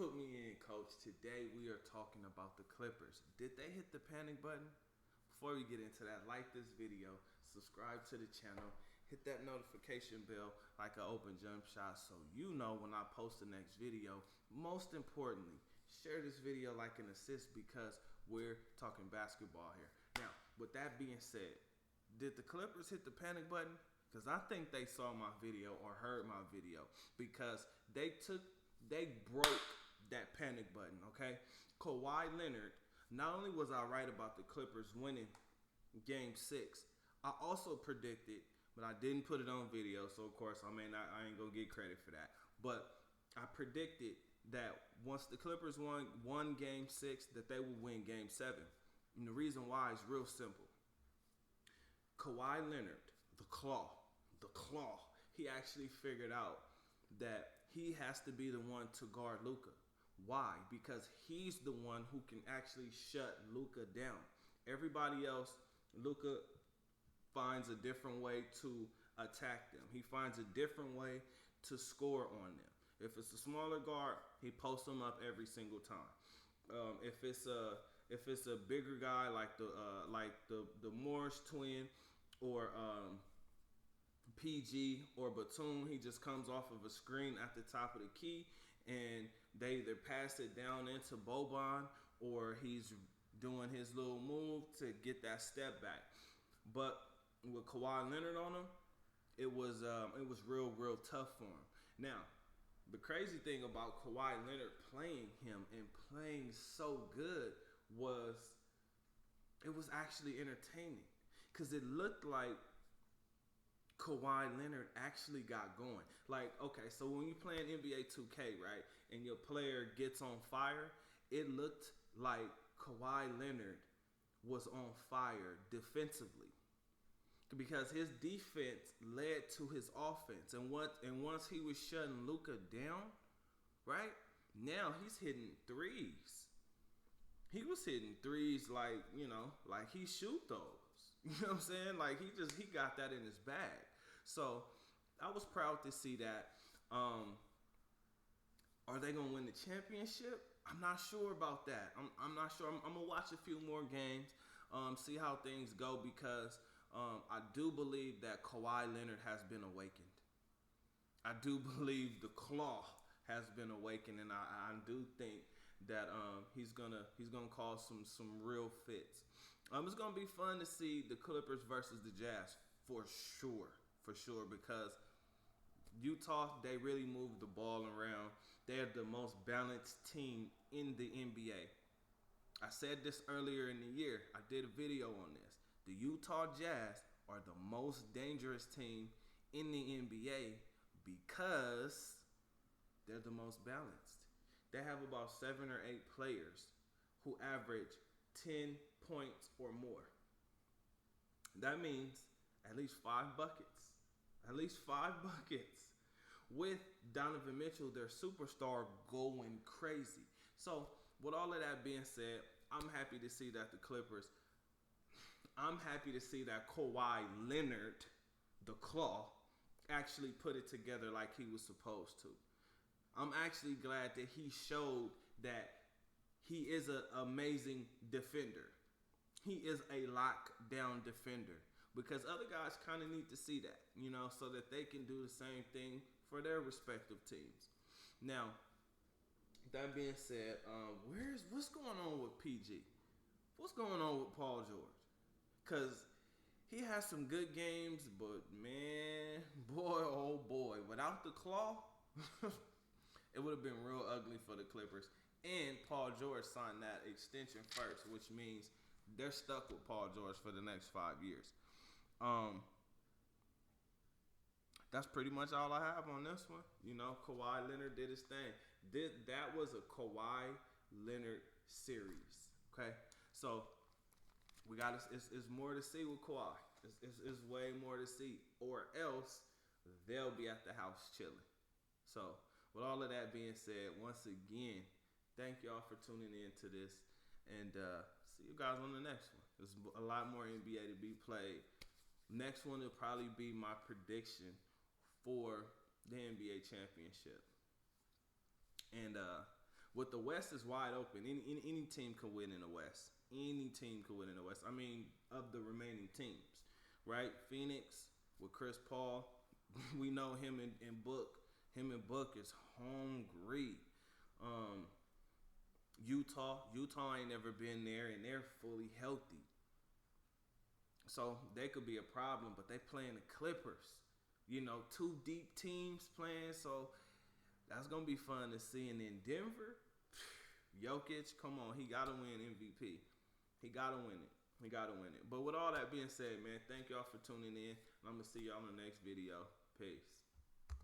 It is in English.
Put me in, coach. Today we are talking about the Clippers. Did they hit the panic button? Before we get into that, like this video, subscribe to the channel, hit that notification bell like an open jump shot so you know when I post the next video. Most importantly, share this video like an assist because we're talking basketball here. Now, with that being said, did the Clippers hit the panic button? Because I think they saw my video or heard my video because they broke that panic button, okay? Kawhi Leonard, not only was I right about the Clippers winning game 6, I also predicted, but I didn't put it on video, so of course I ain't gonna get credit for that. But I predicted that once the Clippers won game 6, that they would win game 7. And the reason why is real simple. Kawhi Leonard, the claw, he actually figured out that he has to be the one to guard Luka. Why? Because he's the one who can actually shut Luka down. Everybody else, Luka finds a different way to attack them. He finds a different way to score on them. If it's a smaller guard, he posts them up every single time. If it's a bigger guy like the Morris twin or PG or Batum, he just comes off of a screen at the top of the key and they either pass it down into Boban or he's doing his little move to get that step back. But with Kawhi Leonard on him, it was real tough for him. Now, the crazy thing about Kawhi Leonard playing him and playing so good was it was actually entertaining because it looked like Kawhi Leonard actually got going. Like, okay, so when you playing NBA 2K, right, and your player gets on fire, it looked like Kawhi Leonard was on fire defensively because his defense led to his offense. And once he was shutting Luka down, right, now he's hitting threes. He was hitting threes like he shoot those. You know what I'm saying? Like he got that in his bag. So I was proud to see that. Are they gonna win the championship? I'm not sure about that. I'm not sure. I'm gonna watch a few more games, see how things go because I do believe that Kawhi Leonard has been awakened. I do believe the claw has been awakened, and I do think that he's gonna cause some real fits. It's gonna be fun to see the Clippers versus the Jazz for sure, because Utah, they really move the ball around. They're the most balanced team in the NBA. I said this earlier in the year. I did a video on this. The Utah Jazz are the most dangerous team in the NBA because they're the most balanced. They have about 7 or 8 players who average 10 points or more. That means at least 5 buckets. At least 5 buckets. With Donovan Mitchell, their superstar, going crazy. So, with all of that being said, I'm happy to see that Kawhi Leonard, the claw, actually put it together like he was supposed to. I'm actually glad that he showed that he is an amazing defender. He is a lockdown defender because other guys kind of need to see that, so that they can do the same thing for their respective teams. Now, that being said, what's going on with PG? What's going on with Paul George? Because he has some good games, but man, boy, oh boy, without the claw, it would have been real ugly for the Clippers. And Paul George signed that extension first, which means they're stuck with Paul George for the next 5 years. That's pretty much all I have on this one. Kawhi Leonard did his thing. That was a Kawhi Leonard series. Okay, so we got it's more to see with Kawhi. It's way more to see, or else they'll be at the house chilling. So, with all of that being said, once again, thank y'all for tuning in to this, and see you guys on the next one. There's a lot more NBA to be played. Next one will probably be my prediction for the NBA championship. And With the West is wide open. Any team can win in the West. Any team can win in the West. I mean, of the remaining teams, right? Phoenix with Chris Paul, we know him and Book. Him and Book is hungry. Utah ain't never been there, and they're fully healthy. So they could be a problem, but they playing the Clippers. You know, two deep teams playing, so that's gonna be fun to see. And in Denver, Jokic, come on, he gotta win MVP. He gotta win it. But with all that being said, man, thank y'all for tuning in. I'm gonna see y'all in the next video. Peace.